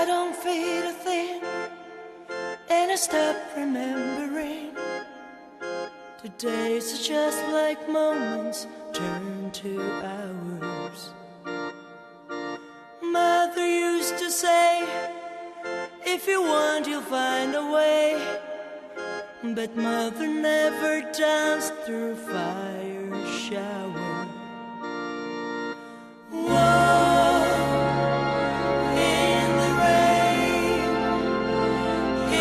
don't feel a thing, and I stop remembering. The days are just like moments turn to hours. Mother used to say, if you want, you'll find a way. But mother never danced through fire shower. Whoa, in the rain,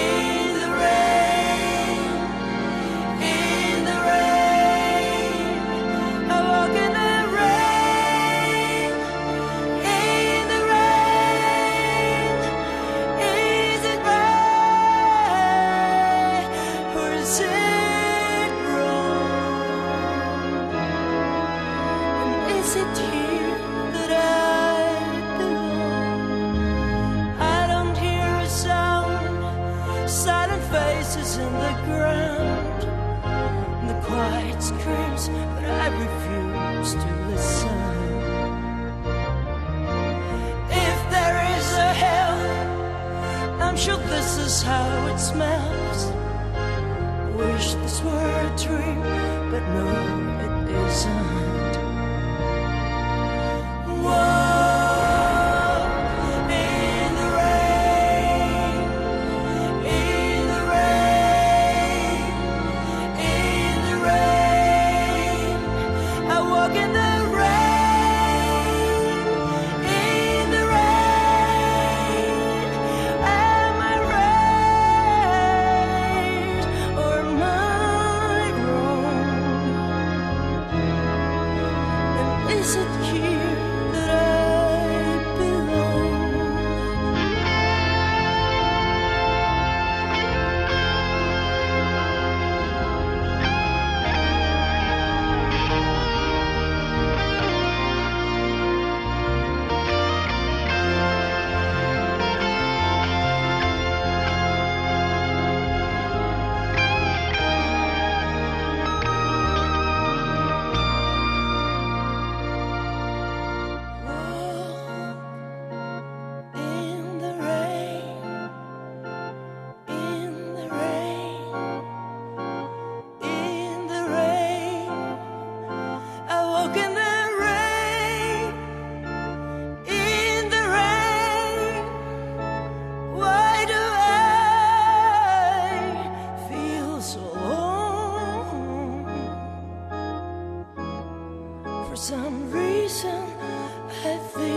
in the rain, in the rain. I walk in the rain, in the rain. Is it right or is it wrong? And is it here that I belong? I don't hear a sound, silent faces in the ground, the quiet screams, but I refuse to listen. If there is a hell, I'm sure this is how it smells. Wish this were a dream, but no, it isn't. Whoa, in the rain, in the rain, in the rain. I walk in the rain, in the rain. Am I right or am I wrong? And is it here that I belong? In the rain, in the rain, in the rain. I walk in the rain, in the rain. Why do I feel so alone? For some reason, I feel